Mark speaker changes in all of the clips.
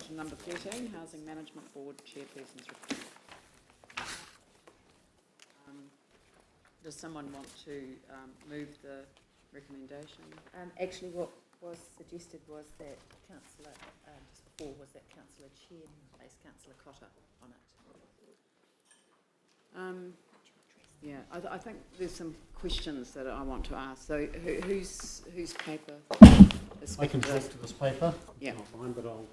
Speaker 1: to number 13, Housing Management Board Chairpersons report. Does someone want to move the recommendation?
Speaker 2: Actually, what was suggested was that Councillor, just before, was that Councillor Chair placed Councillor Cotter on it.
Speaker 1: Yeah, I think there's some questions that I want to ask. So whose paper is
Speaker 3: I can talk to this paper.
Speaker 1: Yeah.
Speaker 3: Not mine, but I'll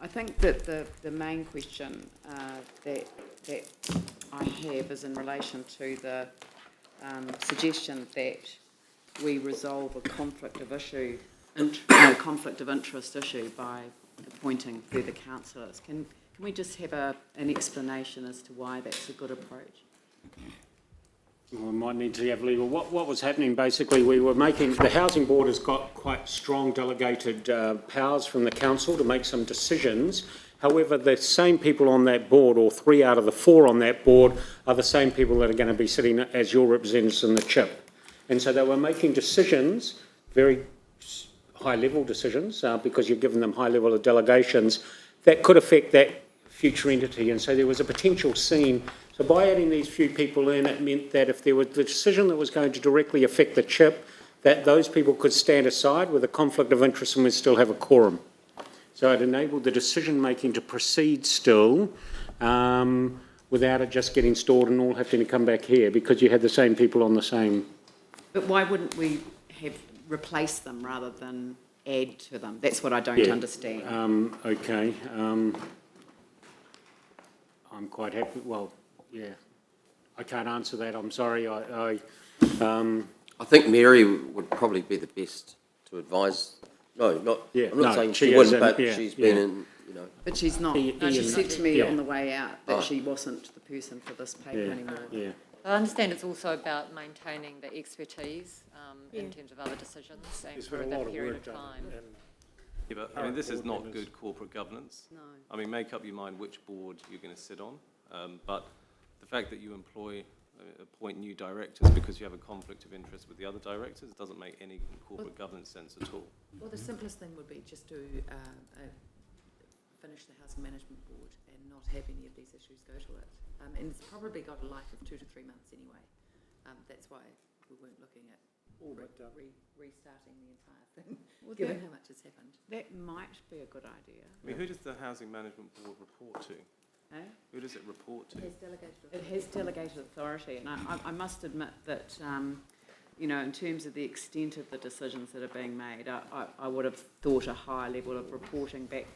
Speaker 1: I think that the main question that I have is in relation to the suggestion that we resolve a conflict of interest issue by appointing further councillors. Can we just have an explanation as to why that's a good approach?
Speaker 3: Well, we might need to have legal. What was happening, basically, we were making, the Housing Board has got quite strong delegated powers from the council to make some decisions. However, the same people on that board, or 3 out of the 4 on that board, are the same people that are going to be sitting as your representatives in the CHIP. And so they were making decisions, very high-level decisions, because you've given them high level of delegations, that could affect that future entity. And so there was a potential scene. So by adding these few people in, it meant that if there was the decision that was going to directly affect the CHIP, that those people could stand aside with a conflict of interest and would still have a quorum. So it enabled the decision-making to proceed still without it just getting stored and all having to come back here, because you had the same people on the same...
Speaker 1: But why wouldn't we have replaced them rather than add to them? That's what I don't understand.
Speaker 3: Okay. I'm quite happy. Well, yeah. I can't answer that. I'm sorry.
Speaker 4: I think Mary would probably be the best to advise. No, not.
Speaker 3: Yeah,
Speaker 4: I'm not saying she
Speaker 3: is
Speaker 4: wouldn't,
Speaker 3: in,
Speaker 4: but
Speaker 3: yeah,
Speaker 4: she's been in. You know.
Speaker 1: But she's not. She said to me on the way out that she wasn't the person for this paper anymore.
Speaker 3: Yeah.
Speaker 5: I understand it's also about maintaining the expertise in terms of other decisions and for that period of time.
Speaker 6: Yeah, but I mean, this is not good corporate governance.
Speaker 1: No.
Speaker 6: I mean, make up your mind which board you're going to sit on. But the fact that you appoint new directors because you have a conflict of interest with the other directors doesn't make any corporate governance sense at all.
Speaker 2: Well, the simplest thing would be just to finish the Housing Management Board and not have any of these issues go to it. And it's probably got a life of 2 to 3 months anyway. That's why we weren't looking at restarting the entire thing, given how much has happened.
Speaker 1: That might be a good idea.
Speaker 6: I mean, who does the Housing Management Board report to? Who does it report to?
Speaker 1: It has delegated authority, and I must admit that, you know, in terms of the extent of the decisions that are being made, I would have thought a higher level of reporting back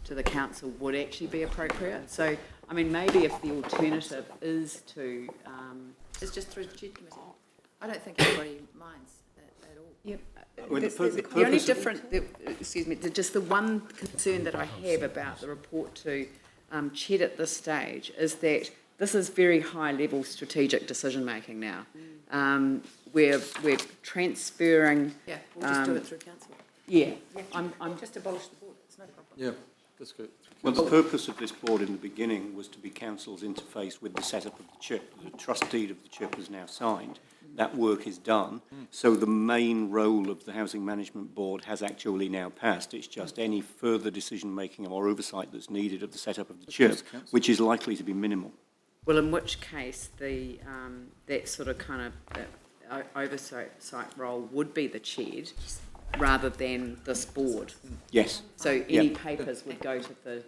Speaker 1: to the council would actually be appropriate. So, I mean, maybe if the alternative is to...
Speaker 2: it's just through the Chair Committee. I don't think anybody minds at all.
Speaker 1: Yeah,
Speaker 2: the
Speaker 1: only different, just the one concern that I have about the report to Ched at this stage is that this is very high-level strategic decision-making now. We're transferring...
Speaker 2: Yeah, we'll just do it through council.
Speaker 1: Yeah.
Speaker 2: I'm just abolish the board. It's no problem.
Speaker 7: Yeah, that's good.
Speaker 8: Well, the purpose of this board in the beginning was to be council's interface with the setup of the CHIP. The trust deed of the CHIP is now signed. That work is done. So the main role of the Housing Management Board has actually now passed. It's just any further decision-making or oversight that's needed of the setup of the CHIP, which is likely to be minimal.
Speaker 1: Well, in which case, that sort of kind of oversight role would be the Ched rather than this board.
Speaker 8: Yes.
Speaker 1: So any papers would go to the...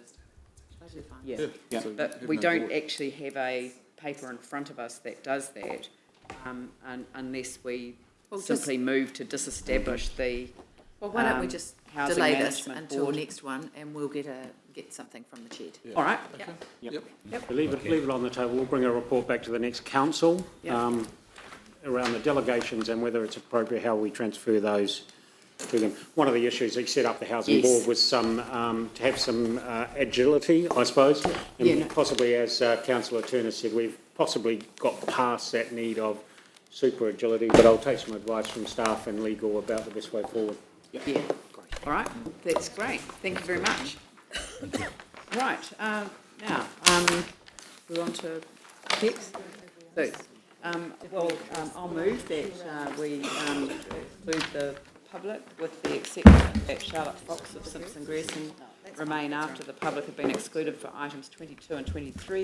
Speaker 2: Totally fine.
Speaker 8: Yeah.
Speaker 1: But we don't actually have a paper in front of us that does that unless we simply move to disestablish the
Speaker 2: Well, why don't we just
Speaker 1: Housing
Speaker 2: delay this
Speaker 1: Management
Speaker 2: until
Speaker 1: Board.
Speaker 2: next one and we'll get something from the Ched.
Speaker 1: All right.
Speaker 3: Yep. Leave it on the table. We'll bring a report back to the next council around the delegations and whether it's appropriate how we transfer those to them. One of the issues he set up the Housing Board was to have some agility, I suppose, and possibly, as Councillor Turner said, we've possibly got past that need of super agility, but I'll take some advice from staff and legal about the best way forward.
Speaker 1: Yeah. All right. That's great. Thank you very much. Right. Now, we're on to text. So, I'll move that we include the public, with the exception that Charlotte Fox of Simpson Grierson remain after the public have been excluded for items 22 and 23